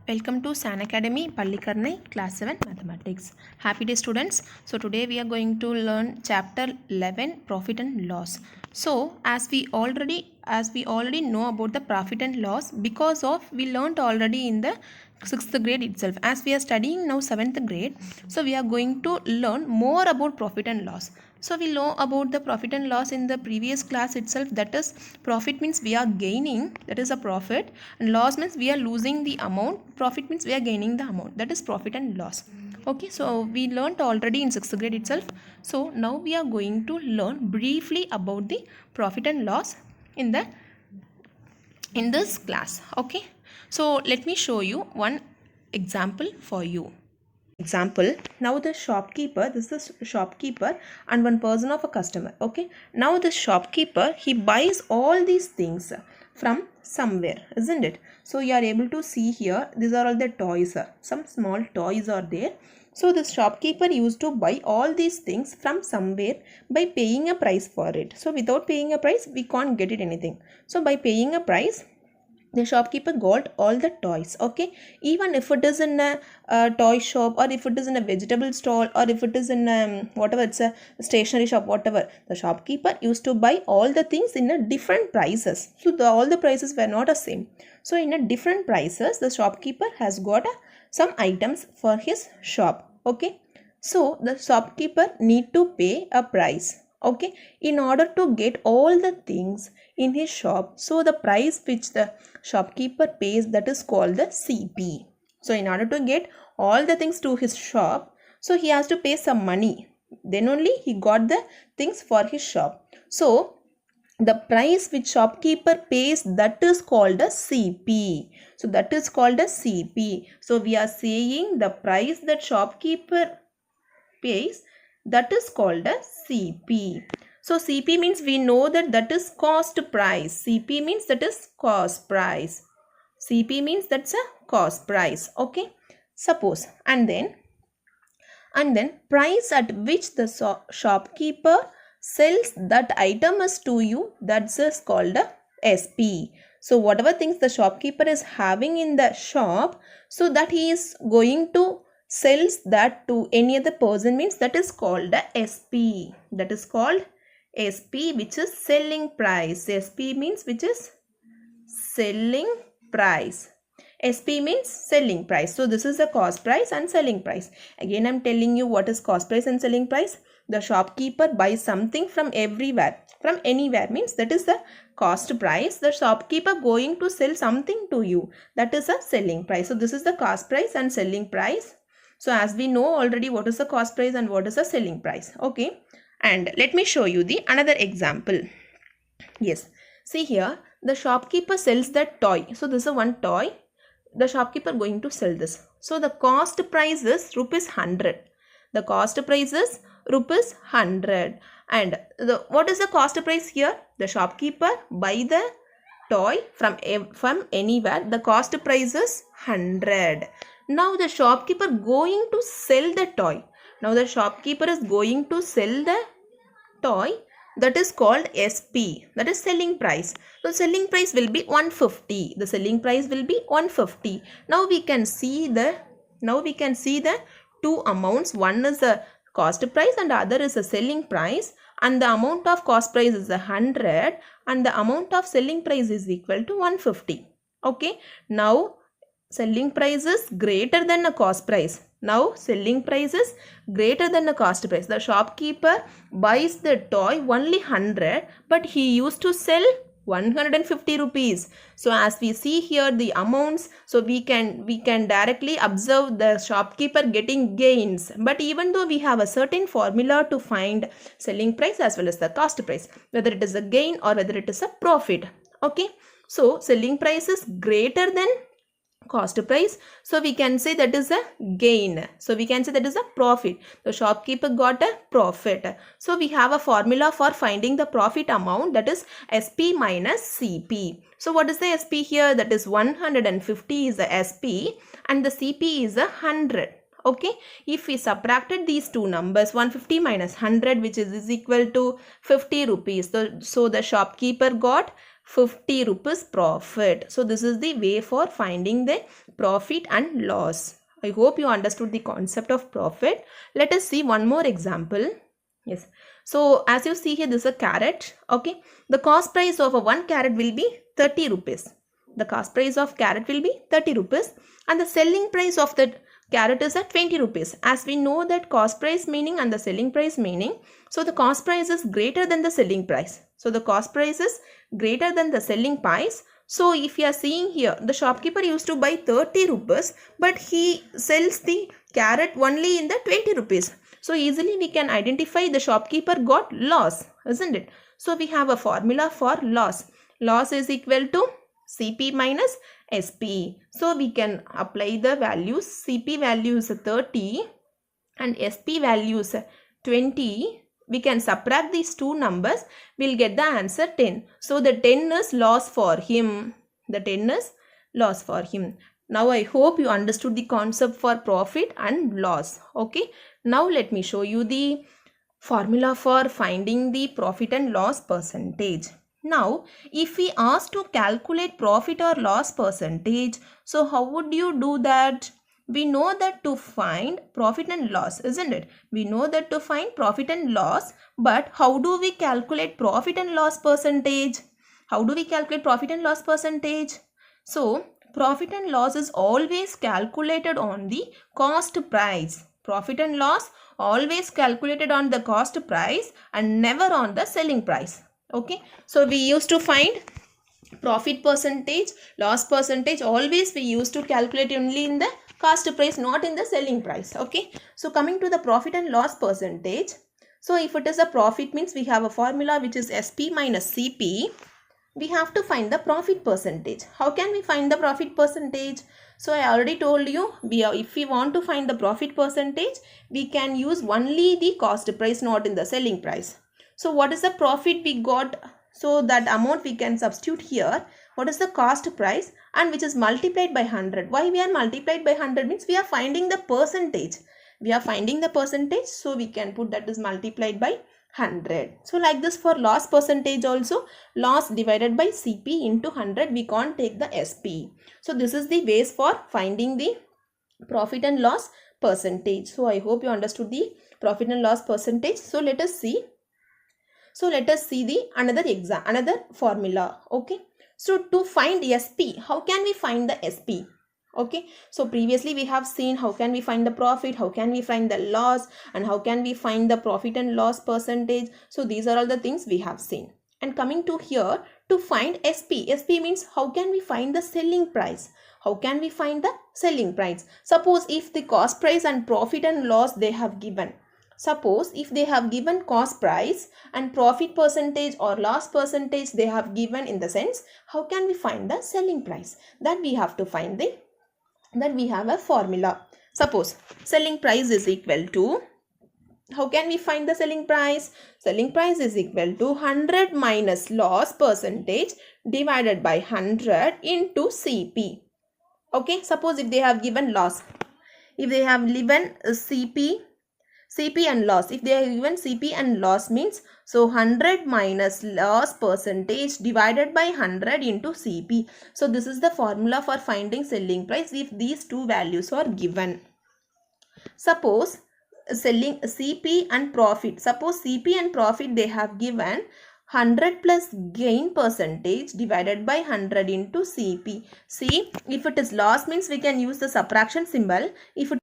Welcome to San Academy Pallikarnai Class 7 Mathematics. Happy day students. So today we are going to learn chapter 11 profit and loss. So as we already know about the profit and loss because of we learnt already in the 6th grade itself. As we are studying now 7th grade, so we are going to learn more about profit and loss. So we know about the profit and loss in the previous class itself, that is profit means we are gaining, that is a profit, and loss means we are losing the amount, profit means we are gaining the amount, that is profit and loss. Okay, so we learnt already in 6th grade itself. So now we are going to learn briefly about the profit and loss in this class. Okay, so let me show you one example for you. Example, now the shopkeeper, this is the shopkeeper and one person of a customer. Okay, now the shopkeeper, he buys all these things from somewhere, isn't it? So you are able to see here, these are all the toys, some small toys are there. So the shopkeeper used to buy all these things from somewhere by paying a price for it. So without paying a price, we can't get it anything. So by paying a price, the shopkeeper got all the toys. Okay, even if it is in a toy shop, or if it is in a vegetable stall, or if it is in whatever, it's a stationery shop, whatever, the shopkeeper used to buy all the things in a different prices. So all the prices were not the same. So in a different prices, the shopkeeper has got some items for his shop. Okay, so the shopkeeper need to pay a price. Okay, in order to get all the things in his shop, so the price which the shopkeeper pays, that is called the CP. So in order to get all the things to his shop, so he has to pay some money, then only he got the things for his shop. So the price which shopkeeper pays, that is called a CP. So that is called a CP. So we are saying the price that shopkeeper pays, that is called a CP. So CP means we know that is cost price. CP means that is cost price. CP means that's a cost price. Okay, suppose and then price at which the shopkeeper sells that item is to you, that's called a SP. So whatever things the shopkeeper is having in the shop, so that he is going to sells that to any other person, means that is called the SP. That is called SP, which is selling price. SP means which is selling price. SP means selling price. So this is the cost price and selling price. Again, I am telling you what is cost price and selling price. The shopkeeper buys something from everywhere, from anywhere, means that is the cost price. The shopkeeper going to sell something to you, that is a selling price. So this is the cost price and selling price. So as we know already what is the cost price and what is the selling price. Okay, and let me show you the another example. Yes, see here, the shopkeeper sells that toy. So this is one toy, the shopkeeper going to sell this. So the cost price is rupees 100. The cost price is rupees 100. And what is the cost price here? The shopkeeper buy the toy from anywhere. The cost price is 100. Now the shopkeeper going to sell the toy. Now the shopkeeper is going to sell the toy, that is called SP, that is selling price. So selling price will be 150. The selling price will be 150. Now we can see the two amounts. One is the cost price and the other is the selling price, and the amount of cost price is 100 and the amount of selling price is equal to 150. Okay, now selling price is greater than a cost price. Now selling price is greater than the cost price. The shopkeeper buys the toy only 100, but he used to sell 150 rupees. So as we see here the amounts, so we can directly observe the shopkeeper getting gains. But even though we have a certain formula to find selling price as well as the cost price, whether it is a gain or whether it is a profit. Okay, so selling price is greater than cost price, so we can say that is a gain. So we can say that is a profit. The shopkeeper got a profit. So we have a formula for finding the profit amount, that is SP minus CP. So what is the SP here? That is 150 is the SP and the CP is 100. Okay, if we subtracted these two numbers, 150 minus 100, which is equal to 50 rupees. So the shopkeeper got 50 rupees profit. So this is the way for finding the profit and loss. I hope you understood the concept of profit. Let us see one more example. Yes. So as you see here, this is a carrot. Okay. The cost price of a 1 carrot will be 30 rupees. The cost price of carrot will be 30 rupees and the selling price of the carrot is at 20 rupees. As we know that cost price meaning and the selling price meaning. So the cost price is greater than the selling price. So the cost price is greater than the selling price. So if you are seeing here, the shopkeeper used to buy 30 rupees, but he sells the carrot only in the 20 rupees. So easily we can identify the shopkeeper got loss, isn't it? So we have a formula for loss. Loss is equal to CP minus SP. So we can apply the values. CP value is 30 and SP value is 20. We can subtract these two numbers. We'll get the answer 10. So the 10 is loss for him. The 10 is loss for him. Now I hope you understood the concept for profit and loss. Okay. Now let me show you the formula for finding the profit and loss percentage. Now, if we ask to calculate profit or loss percentage, so how would you do that? We know that to find profit and loss, isn't it? We know that to find profit and loss, but how do we calculate profit and loss percentage? How do we calculate profit and loss percentage? So, profit and loss is always calculated on the cost price. Profit and loss always calculated on the cost price and never on the selling price. Okay, so we used to find profit percentage, loss percentage, always we used to calculate only in the cost price, not in the selling price. Okay, so coming to the profit and loss percentage, so if it is a profit means we have a formula which is SP minus CP. We have to find the profit percentage. How can we find the profit percentage? So I already told you, if we want to find the profit percentage, we can use only the cost price, not in the selling price. So what is the profit we got? So that amount we can substitute here. What is the cost price and which is multiplied by 100. Why we are multiplied by 100 means we are finding the percentage. We are finding the percentage, so we can put that is multiplied by 100. So like this for loss percentage also, loss divided by CP into 100, we can't take the SP. So this is the ways for finding the profit and loss percentage. So I hope you understood the profit and loss percentage. So let us see. So let us see the another formula. Okay. So to find SP, how can we find the SP? Okay, so previously we have seen how can we find the profit, how can we find the loss, and how can we find the profit and loss percentage. So these are all the things we have seen. And coming to here, to find SP, SP means how can we find the selling price. How can we find the selling price? Suppose if the cost price and profit and loss they have given. Suppose if they have given cost price and profit percentage or loss percentage they have given, in the sense how can we find the selling price? That we have to find the, that we have a formula. Suppose selling price is equal to, how can we find the selling price? Selling price is equal to 100 minus loss percentage divided by 100 into CP. Okay, suppose if they have given loss, if they have given CP and loss, if they have given CP and loss means, so 100 minus loss percentage divided by 100 into CP. So this is the formula for finding selling price if these two values are given. Suppose selling CP and profit, suppose CP and profit they have given 100 plus gain percentage divided by 100 into CP. See, if it is loss means we can use the subtraction symbol. If it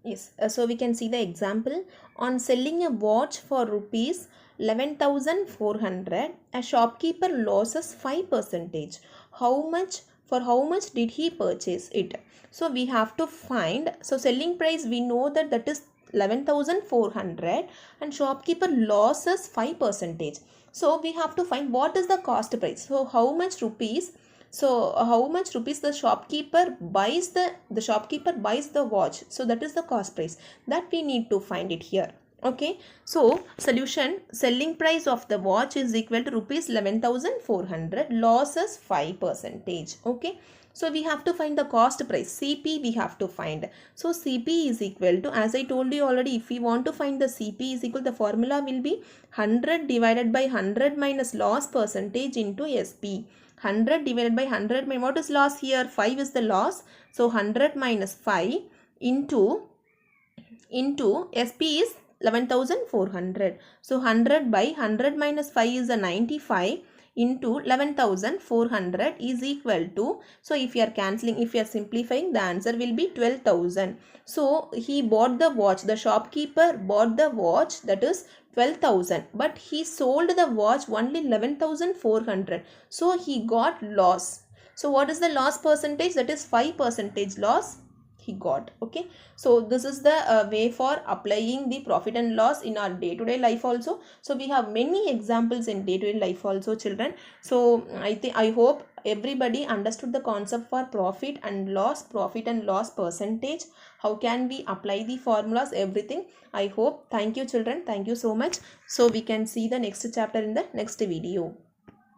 Yes, so we can see the example. On selling a watch for rupees 11,400, a shopkeeper loses 5%. How much did he purchase it? So we have to find, so selling price we know that is 11,400 and shopkeeper loses 5%. So we have to find what is the cost price. So how much rupees the shopkeeper buys the watch. So that is the cost price that we need to find it here. Okay, so solution, selling price of the watch is equal to rupees 11,400, loss is 5%. Okay, so we have to find the cost price, CP we have to find. So CP is equal to, as I told you already, if we want to find the CP is equal, the formula will be 100 divided by 100 minus loss percentage into SP. 100 divided by 100, what is loss here? 5 is the loss. So 100 minus 5 into SP is 11,400. So 100 by 100 minus 5 is a 95 into 11,400 is equal to, so if you are cancelling, if you are simplifying, the answer will be 12,000. So he bought the watch, the shopkeeper bought the watch, that is 12,000, but he sold the watch only 11,400. So he got loss. So what is the loss percentage? That is 5% loss he got. Okay, so this is the way for applying the profit and loss in our day-to-day life also. So we have many examples in day-to-day life also, children. So I hope everybody understood the concept for profit and loss percentage, how can we apply the formulas, everything. I hope. Thank you, children. Thank you so much. So we can see the next chapter in the next video.